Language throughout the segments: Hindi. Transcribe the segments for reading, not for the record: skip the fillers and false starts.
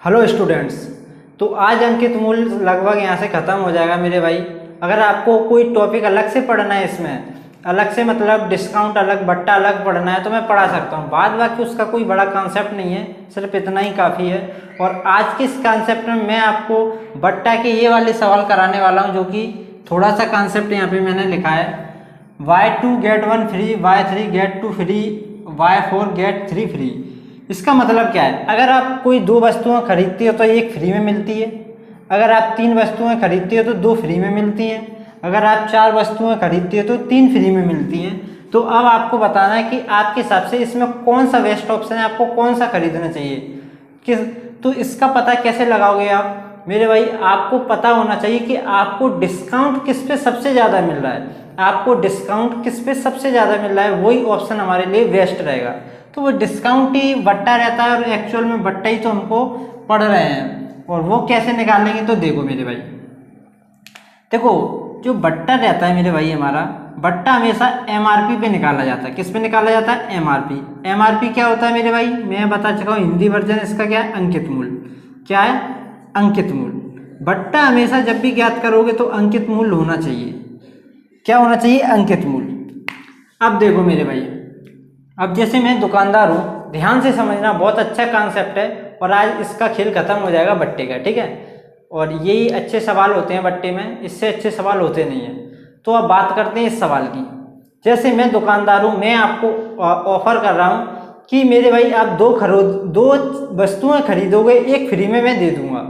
Hello students. तो आज अंकित मूल्य लगभग यहाँ से ख़त्म हो जाएगा मेरे भाई। अगर आपको कोई टॉपिक अलग से पढ़ना है, इसमें अलग से मतलब डिस्काउंट अलग बट्टा अलग पढ़ना है तो मैं पढ़ा सकता हूँ। बाद बाकी उसका कोई बड़ा कॉन्सेप्ट नहीं है, सिर्फ इतना ही काफ़ी है। और आज के इस कॉन्सेप्ट में मैं आपको बट्टा के ये वाले सवाल कराने वाला हूँ, जो कि थोड़ा सा कॉन्सेप्ट यहाँ पे मैंने लिखा है। Y2 get 1 free, Y3 get 2 free, Y4 get 3 free. इसका मतलब क्या है? अगर आप कोई दो वस्तुएं खरीदती हो तो एक फ्री में मिलती है। अगर आप तीन वस्तुएं खरीदती हो तो दो फ्री में मिलती हैं। अगर आप चार वस्तुएं खरीदती हो तो तीन फ्री में मिलती हैं। तो अब आपको बताना है कि आपके हिसाब से इसमें कौन सा बेस्ट ऑप्शन है, आपको कौन सा खरीदना चाहिए। किस तो इसका पता कैसे लगाओगे आप मेरे भाई? आपको पता होना चाहिए कि आपको डिस्काउंट किस पे सबसे ज़्यादा मिल रहा है। आपको डिस्काउंट किस पे सबसे ज़्यादा मिल रहा है, वही ऑप्शन हमारे लिए बेस्ट रहेगा। तो वो डिस्काउंट ही बट्टा रहता है और एक्चुअल में बट्टा ही तो हमको पढ़ रहे हैं। और वो कैसे निकालेंगे तो देखो मेरे भाई, देखो जो बट्टा रहता है मेरे भाई, हमारा बट्टा हमेशा एमआरपी पे निकाला जाता है। किस पे निकाला जाता है? एमआरपी। एमआरपी क्या होता है मेरे भाई? मैं बता चुका हूँ, हिंदी वर्जन इसका क्या है? अंकित मूल्य। क्या है? अंकित मूल्य। बट्टा हमेशा जब भी ज्ञात करोगे तो अंकित मूल्य होना चाहिए। क्या होना चाहिए? अंकित मूल्य। अब देखो मेरे भाई, अब जैसे मैं दुकानदार हूँ, ध्यान से समझना, बहुत अच्छा कॉन्सेप्ट है। और आज इसका खेल खत्म हो जाएगा बट्टे का, ठीक है। और यही अच्छे सवाल होते हैं बट्टे में, इससे अच्छे सवाल होते नहीं हैं। तो अब बात करते हैं इस सवाल की। जैसे मैं दुकानदार हूँ, मैं आपको ऑफर कर रहा हूँ कि मेरे भाई आप दो वस्तुएं खरीदोगे, एक फ्री में मैं दे दूंगा।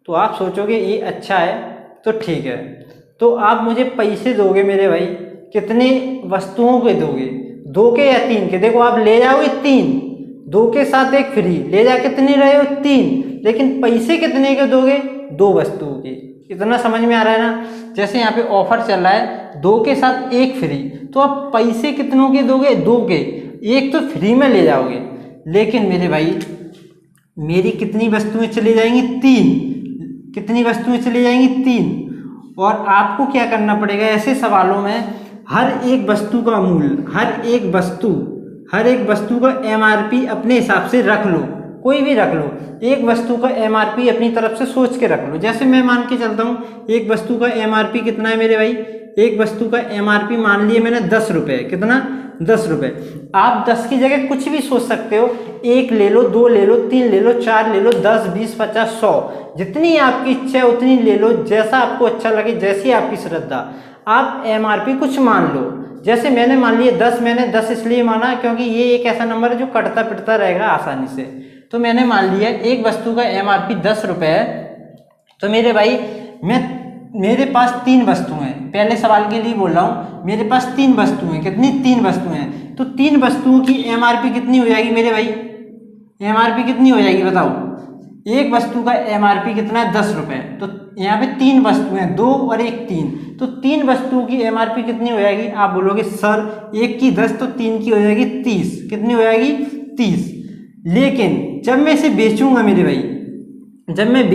तो आप सोचोगे ये अच्छा है, तो ठीक है। तो आप मुझे पैसे दोगे मेरे भाई, कितने वस्तुओं के दोगे? दो के या तीन के? देखो आप ले जाओगे तीन, दो के साथ एक फ्री, ले जा कितने रहे हो? तीन। लेकिन पैसे कितने के दोगे? दो वस्तुओं के। इतना समझ में आ रहा है ना? जैसे यहाँ पे ऑफर चल रहा है दो के साथ एक फ्री, तो आप पैसे कितनों के दोगे? दो के। एक तो फ्री में ले जाओगे, लेकिन मेरे भाई मेरी कितनी वस्तुएं चली जाएंगी? तीन। कितनी वस्तुएं चली जाएंगी? तीन। और आपको क्या करना पड़ेगा ऐसे सवालों में? हर एक वस्तु का मूल्य, हर एक वस्तु का एमआरपी अपने हिसाब से रख लो, कोई भी रख लो। एक वस्तु का एमआरपी अपनी तरफ से सोच के रख लो। जैसे मैं मान के चलता हूँ, एक वस्तु का एमआरपी कितना है मेरे भाई? एक वस्तु का एमआरपी मान लिए मैंने 10 रुपये। कितना? 10 रुपये। आप 10 की जगह कुछ भी सोच सकते हो। एक ले लो, दो ले लो, तीन ले लो, चार ले लो, 10, 20, 50, 100, जितनी आपकी इच्छा है उतनी ले लो, जैसा आपको अच्छा लगे, जैसी आपकी श्रद्धा। आप एमआरपी कुछ मान लो। जैसे मैंने मान लिया 10, मैंने 10 इसलिए माना क्योंकि ये एक ऐसा नंबर है जो कटता पिटता रहेगा आसानी से। तो मैंने मान लिया एक वस्तु का एमआरपी 10 रुपये है। तो मेरे भाई मेरे पास तीन वस्तुएं हैं, पहले सवाल के लिए बोल रहा हूँ। मेरे पास तीन वस्तुएं, कितनी? तीन वस्तुएं हैं। तो तीन वस्तुओं की एमआरपी कितनी हो जाएगी मेरे भाई? एमआरपी कितनी हो जाएगी बताओ? एक वस्तु का एमआरपी कितना है? 10 रुपये। तो यहाँ पे तीन वस्तुएं, दो और एक तीन, तो तीन वस्तुओं की एमआरपी कितनी हो जाएगी? आप बोलोगे सर एक की 10, तो तीन की हो जाएगी 30। कितनी हो जाएगी? 30। लेकिन जब मैं इसे बेचूंगा मेरे भाई, जब मैं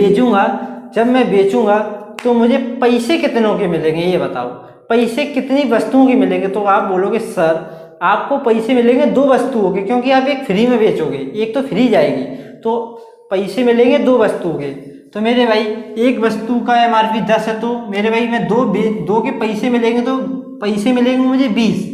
बेचूंगा तो मुझे पैसे कितनों के मिलेंगे ये बताओ? पैसे कितनी वस्तुओं के मिलेंगे? तो आप बोलोगे सर आपको पैसे मिलेंगे दो वस्तुओं के, क्योंकि आप एक फ्री में बेचोगे, एक तो फ्री जाएगी, तो पैसे मिलेंगे दो वस्तुओं के। तो मेरे भाई एक वस्तु का एमआरपी 10 है, तो मेरे भाई मैं दो के पैसे मिलेंगे, तो पैसे मिलेंगे मुझे 20।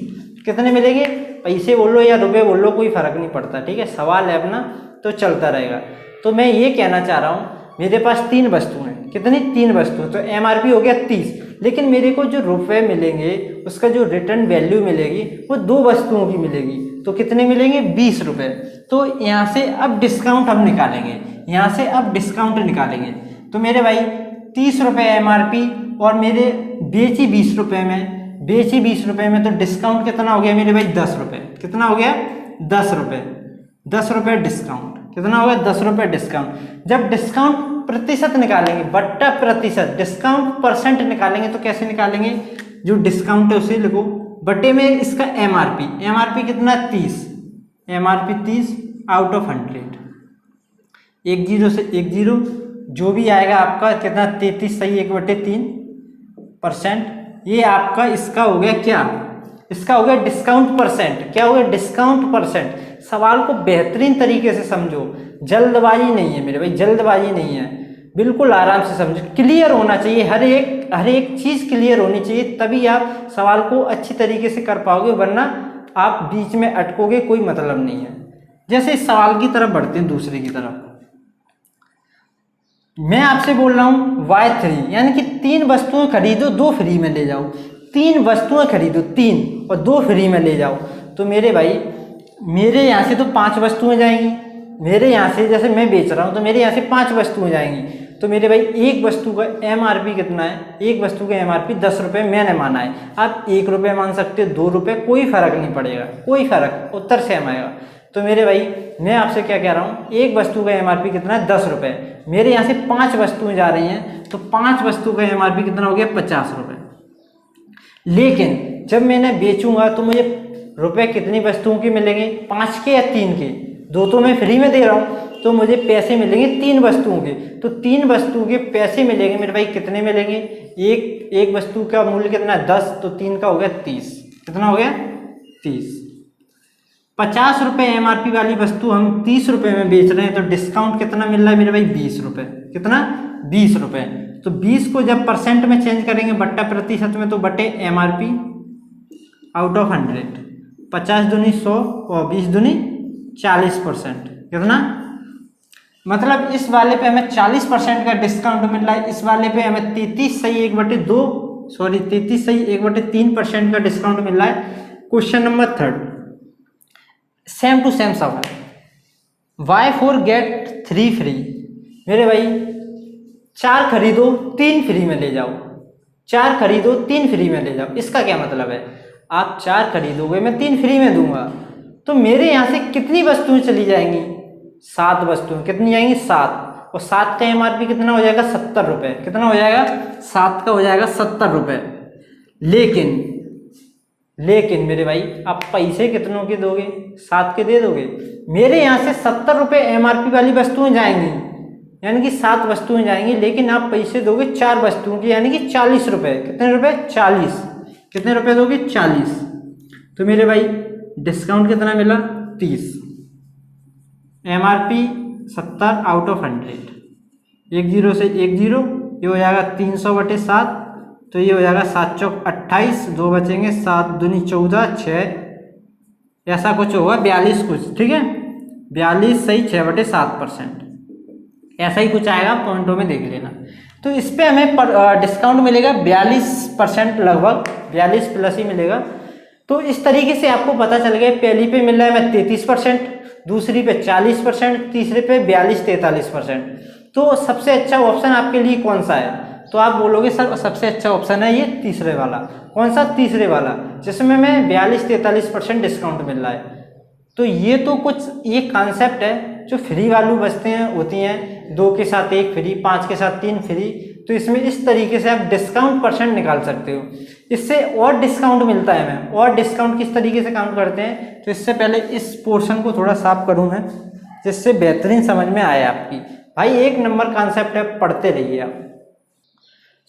कितने मिलेंगे? पैसे बोल लो या रुपए बोल लो, कोई फर्क नहीं पड़ता, ठीक है। सवाल है अपना तो चलता रहेगा। तो मैं ये कहना चाह रहा हूँ, मेरे पास तीन वस्तुएं, कितनी? तीन वस्तुएं, तो एमआरपी हो गया 30। लेकिन मेरे को जो रुपए मिलेंगे, उसका जो रिटर्न वैल्यू मिलेगी वो दो वस्तुओं की मिलेगी। तो कितने मिलेंगे? 20 रुपये। तो यहाँ से अब डिस्काउंट हम निकालेंगे, तो मेरे भाई 30 रुपये एमआरपी और मेरे बेची 20 रुपये में, तो डिस्काउंट कितना हो गया मेरे भाई? 10 रुपये। कितना हो गया? 10 रुपये। 10 रुपये डिस्काउंट। कितना होगा? 10 रुपये डिस्काउंट। जब डिस्काउंट प्रतिशत निकालेंगे, बट्टा प्रतिशत, डिस्काउंट परसेंट निकालेंगे, तो कैसे निकालेंगे? जो डिस्काउंट है उसे लिखो बटे में इसका एमआरपी कितना? 30। एमआरपी 30 आउट ऑफ 100, एक जीरो से एक जीरो, जो भी आएगा आपका कितना? 33 सही 1/3%। ये आपका इसका हो गया क्या? इसका हो गया डिस्काउंट परसेंट। क्या हो गया? Discount percent. सवाल को बेहतरीन तरीके से समझो, जल्दबाजी नहीं है मेरे भाई, जल्दबाजी नहीं है, बिल्कुल आराम से समझो, क्लियर होना चाहिए, हर एक चीज़ क्लियर होनी चाहिए, तभी आप सवाल को अच्छी तरीके से कर पाओगे, वरना आप बीच में अटकोगे, कोई मतलब नहीं है। जैसे इस सवाल की तरफ बढ़ते हैं, दूसरे की तरफ। मैं आपसे बोल रहा हूँ Y3 यानी कि 3 वस्तुएं खरीदो 2 फ्री में ले जाओ, 3 वस्तुएं खरीदो 3 और 2 फ्री में ले जाओ। तो मेरे भाई मेरे यहाँ से तो 5 वस्तुएं जाएंगी, मेरे यहाँ से जैसे मैं बेच रहा हूँ तो मेरे यहाँ से 5 वस्तुएं जाएंगी। तो मेरे भाई एक वस्तु का MRP कितना है, एक वस्तु का MRP 10 रुपये मैंने माना है, आप 1 रुपये मान सकते हो, 2 रुपये, कोई फर्क नहीं पड़ेगा, कोई फर्क, उत्तर सेम आएगा। तो मेरे भाई मैं आपसे क्या कह रहा हूँ, एक वस्तु का MRP कितना है 10 रुपये, मेरे यहाँ से 5 वस्तुएं जा रही हैं, तो 5 वस्तु का MRP कितना हो गया 50 रुपये। लेकिन जब मैंने बेचूंगा तो मुझे रुपए कितनी वस्तुओं के मिलेंगे, 5 के या 3 के, 2 तो मैं फ्री में दे रहा हूँ, तो मुझे पैसे मिलेंगे 3 वस्तुओं के। तो 3 वस्तुओं के पैसे मिलेंगे मेरे भाई, कितने मिलेंगे, एक वस्तु का मूल्य कितना है 10, तो 3 का हो गया 30, कितना हो गया 30। 50 रुपये MRP वाली वस्तु हम 30 रुपये में बेच रहे हैं, तो डिस्काउंट कितना मिल रहा है मेरे भाई 20 रुपये, कितना 20 रुपये। तो 20 को जब परसेंट में चेंज करेंगे बट्टा प्रतिशत में, तो बटे MRP आउट ऑफ 100, 50 दूनी 100 और 20 दूनी 40%, कितना, मतलब इस वाले पे हमें 40% का डिस्काउंट मिल रहा है, इस वाले पे हमें 33 सही 1/2 सॉरी 33 सही 1/3% का डिस्काउंट मिल रहा है। Question number 3 same to same सवाल, Y4 गेट 3 फ्री। मेरे भाई 4 खरीदो 3 फ्री में ले जाओ, 4 खरीदो 3 फ्री में ले जाओ। इसका क्या मतलब है, आप 4 खरीदोगे मैं 3 फ्री में दूंगा, तो मेरे यहाँ से कितनी वस्तुएं चली जाएंगी, 7 वस्तुएं, कितनी जाएंगी 7, और 7 का MRP कितना हो जाएगा 70 रुपये, कितना हो जाएगा 7 का हो जाएगा 70 रुपये। लेकिन मेरे भाई आप पैसे कितनों के दोगे, 7 के दे दोगे, मेरे यहाँ से 70 रुपये MRP वाली वस्तुएं जाएंगी, यानी कि 7 वस्तुएं जाएंगी, लेकिन आप पैसे दोगे 4 वस्तुओं की, यानी कि 40 रुपये, कितने रुपये 40, कितने रुपये दोगे 40। तो मेरे भाई डिस्काउंट कितना मिला 30, MRP 70 आउट ऑफ 100, 1 0 से 1 0, ये हो जाएगा 300/7, तो ये हो जाएगा 7 चौक 28, 2 बचेंगे, 7 दूनी 14, 6 ऐसा कुछ होगा 42 कुछ, ठीक है 42 सही 6/7%, ऐसा ही कुछ आएगा, पॉइंटों में देख लेना। तो इस पे हमें डिस्काउंट मिलेगा 42% लगभग, 42 प्लस ही मिलेगा। तो इस तरीके से आपको पता चल गया, पहली पे मिल रहा है हमें 33%, दूसरी पे 40%, तीसरे पे 42-43%। तो सबसे अच्छा ऑप्शन आपके लिए कौन सा है, तो आप बोलोगे सर सबसे अच्छा ऑप्शन है ये तीसरे वाला। कौन सा, तीसरे वाला, जिसमें मैं 42-43% डिस्काउंट मिल रहा है। तो ये तो कुछ ये कॉन्सेप्ट है जो फ्री वाली वस्तुएं होती हैं, 2 के साथ 1 फ्री, 5 के साथ 3 फ्री, तो इसमें इस तरीके से आप डिस्काउंट परसेंट निकाल सकते हो। इससे और डिस्काउंट मिलता है हमें, और डिस्काउंट किस तरीके से काउंट करते हैं, तो इससे पहले इस पोर्शन को थोड़ा साफ करूँ मैं, जिससे बेहतरीन समझ में आए आपकी। भाई 1 नंबर कॉन्सेप्ट है, पढ़ते रहिए आप।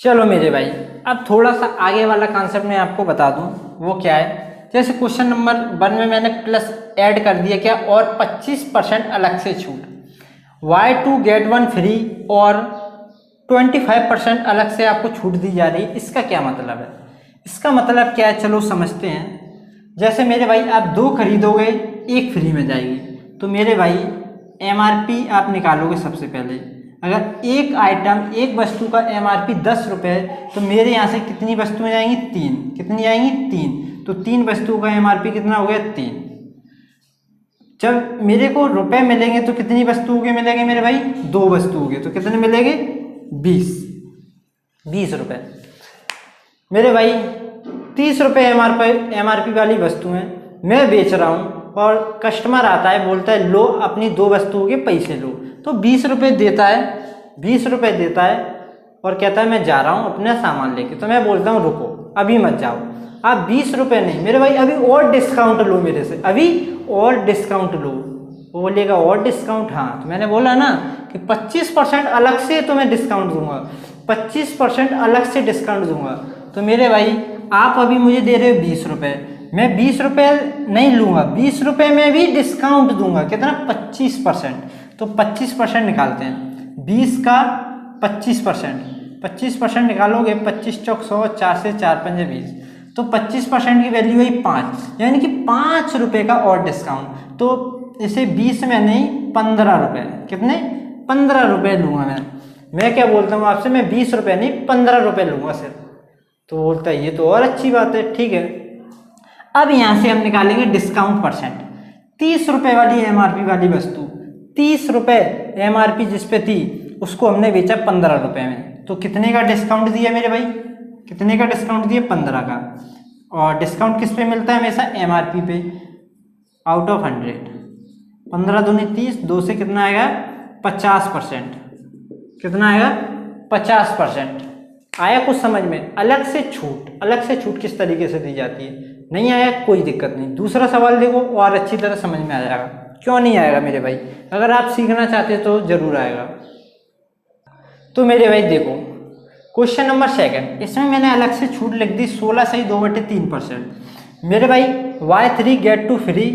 चलो मेरे भाई अब थोड़ा सा आगे वाला कॉन्सेप्ट मैं आपको बता दूं, वो क्या है। जैसे क्वेश्चन नंबर 1 में मैंने प्लस ऐड कर दिया क्या, और 25% अलग से छूट, Y2 गेट 1 फ्री, और 25% अलग से आपको छूट दी जा रही है। इसका क्या मतलब है, इसका मतलब क्या है, चलो समझते हैं। जैसे मेरे भाई आप 2 खरीदोगे 1 फ्री में जाएगी, तो मेरे भाई MRP आप निकालोगे सबसे पहले। अगर एक आइटम, एक वस्तु का MRP 10 रुपये है, तो मेरे यहाँ से कितनी वस्तुएं जाएंगी 3, कितनी जाएंगी 3, तो 3 वस्तुओं का MRP कितना हो गया 3। जब मेरे को रुपए मिलेंगे तो कितनी वस्तुओं के मिलेंगे मेरे भाई, 2 वस्तुओं के, तो कितने मिलेंगे 20 रुपये। मेरे भाई 30 रुपये MRP वाली वस्तुएं मैं बेच रहा हूँ, और कस्टमर आता है बोलता है लो अपनी 2 वस्तुओं के पैसे लो, तो 20 रुपये देता है, 20 रुपये देता है, और कहता है मैं जा रहा हूँ अपना सामान लेके। तो मैं बोलता हूँ रुको अभी मत जाओ, आप 20 रुपये नहीं मेरे भाई, अभी और डिस्काउंट लो मेरे से, अभी और डिस्काउंट लो। वो बोलेगा और डिस्काउंट, हाँ, तो मैंने बोला ना कि 25% अलग से तो मैं डिस्काउंट दूंगा, 25% अलग से डिस्काउंट दूंगा। तो मेरे भाई आप अभी मुझे दे रहे हो 20 रुपये, मैं 20 रुपये नहीं लूँगा, 20 रुपये में भी डिस्काउंट दूंगा, कितना 25%। तो 25% निकालते हैं। 20 का 25%, 25% निकालोगे 25 चौक 100, 4 से 4 पंजे 20, तो 25% की वैल्यू है 5, यानी कि 5 रुपये का और डिस्काउंट। तो इसे 20 में नहीं 15 रुपये, कितने 15 रुपये लूँगा मैं क्या बोलता हूँ आपसे, मैं 20 रुपये नहीं 15 रुपये लूँगा सिर्फ। तो बोलता है ये तो और अच्छी बात है, ठीक है। अब यहाँ से हम निकालेंगे डिस्काउंट परसेंट। 30 रुपये वाली MRP वाली वस्तु, 30 रुपये MRP जिस पे थी उसको हमने बेचा 15 रुपये में, तो कितने का डिस्काउंट दिया मेरे भाई, कितने का डिस्काउंट दिया 15 का। और डिस्काउंट किस पे मिलता है हमेशा, MRP पे, आउट ऑफ 100। 15 दूनी 30, 2 से कितना आएगा 50%, कितना आएगा 50%। आया कुछ समझ में। अलग से छूट किस तरीके से दी जाती है, नहीं आया कोई दिक्कत नहीं, दूसरा सवाल देखो और अच्छी तरह समझ में आ जाएगा। क्यों नहीं आएगा मेरे भाई, अगर आप सीखना चाहते हो तो जरूर आएगा। तो मेरे भाई देखो क्वेश्चन नंबर 2, इसमें मैंने अलग से छूट लिख दी 16 सही 2/3%। मेरे भाई Y3 गेट टू फ्री,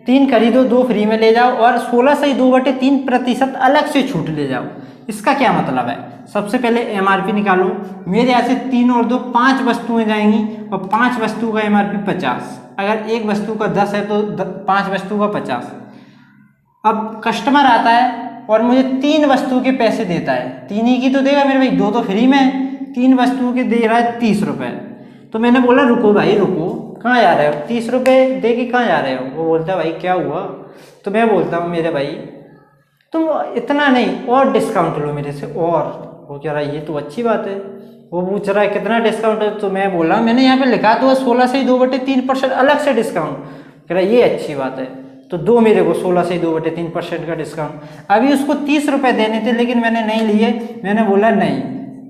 3 खरीदो 2 फ्री में ले जाओ, और 16 सही 2/3% अलग से छूट ले जाओ। इसका क्या मतलब है, सबसे पहले MRP निकालो। मेरे यहाँ से 3 और 2 5 वस्तुएं जाएंगी, और 5 वस्तुओं का MRP 50। अगर एक वस्तु का 10 है तो 5 वस्तु का 50। अब कस्टमर आता है और मुझे 3 वस्तु के पैसे देता है, 3 ही की तो देगा मेरे भाई, 2 तो फ्री में है, 3 वस्तुओं के दे रहा है 30 रुपये। तो मैंने बोला रुको भाई रुको, कहाँ जा रहे हो, 30 रुपये दे के कहाँ जा रहे हो। वो बोलता है भाई क्या हुआ, तो मैं बोलता हूँ मेरे भाई तुम इतना नहीं और डिस्काउंट लो मेरे से। और वो कह रहा है ये तो अच्छी बात है, वो पूछ रहा है कितना डिस्काउंट है, तो मैं बोल रहा हूँ मैंने यहाँ पे लिखा तो 16 से 2/3% अलग से डिस्काउंट। कह रहा है ये अच्छी बात है, तो दो मेरे को 16 से 2/3% का डिस्काउंट। अभी उसको 30 रुपये देने थे लेकिन मैंने नहीं लिए, मैंने बोला नहीं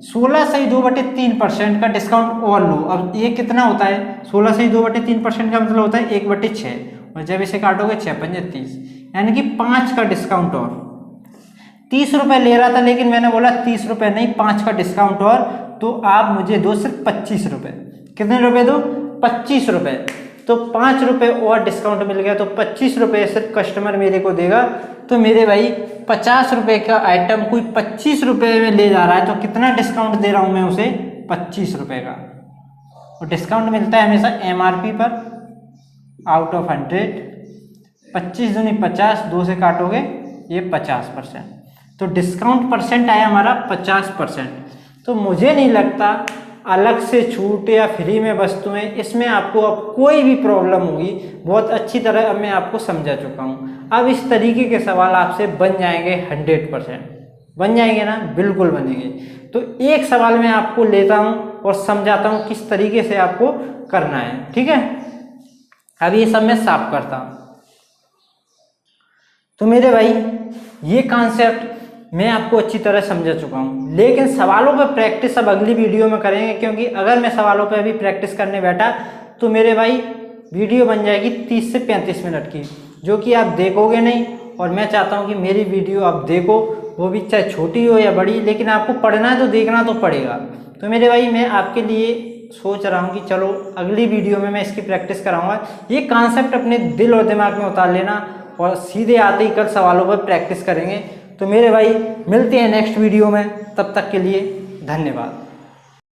16 से 2/3% का डिस्काउंट और लो। अब ये कितना होता है, 16 से 2/3% का मतलब होता है 1/6, और जब इसे काटोगे 6 पंजे 30, यानी कि 5 का डिस्काउंट और। 30 रुपये ले रहा था लेकिन मैंने बोला 30 रुपये नहीं 5 का डिस्काउंट और, तो आप मुझे दो सिर्फ 25 रुपये। कितने रुपये दो, 25 रुपये। तो 5 रुपये और डिस्काउंट मिल गया, तो 25 रुपये सिर्फ कस्टमर मेरे को देगा। तो मेरे भाई 50 रुपये का आइटम कोई 25 रुपये में ले जा रहा है, तो कितना डिस्काउंट दे रहा हूँ मैं उसे, 25 रुपये का। और डिस्काउंट मिलता है हमेशा MRP पर, आउट ऑफ 100। 25 दूनी 50, 2 से काटोगे ये 50%, तो डिस्काउंट परसेंट आया हमारा 50%। तो मुझे नहीं लगता अलग से छूट या फ्री में वस्तुएं, इसमें आपको अब कोई भी प्रॉब्लम होगी, बहुत अच्छी तरह अब मैं आपको समझा चुका हूँ। अब इस तरीके के सवाल आपसे बन जाएंगे 100%, बन जाएंगे ना, बिल्कुल बनेंगे। तो एक सवाल मैं आपको लेता हूँ और समझाता हूँ किस तरीके से आपको करना है, ठीक है। अब ये सब मैं साफ करता हूँ। तो मेरे भाई ये कॉन्सेप्ट मैं आपको अच्छी तरह समझा चुका हूँ, लेकिन सवालों पर प्रैक्टिस अब अगली वीडियो में करेंगे, क्योंकि अगर मैं सवालों पर अभी प्रैक्टिस करने बैठा तो मेरे भाई वीडियो बन जाएगी 30 से 35 मिनट की, जो कि आप देखोगे नहीं। और मैं चाहता हूँ कि मेरी वीडियो आप देखो, वो भी चाहे छोटी हो या बड़ी, लेकिन आपको पढ़ना है तो देखना तो पड़ेगा। तो मेरे भाई मैं आपके लिए सोच रहा हूँ कि चलो अगली वीडियो में मैं इसकी प्रैक्टिस कराऊँगा। ये कॉन्सेप्ट अपने दिल और दिमाग में उतार लेना, और सीधे आते ही कल सवालों पर प्रैक्टिस करेंगे। तो मेरे भाई मिलते हैं नेक्स्ट वीडियो में, तब तक के लिए धन्यवाद।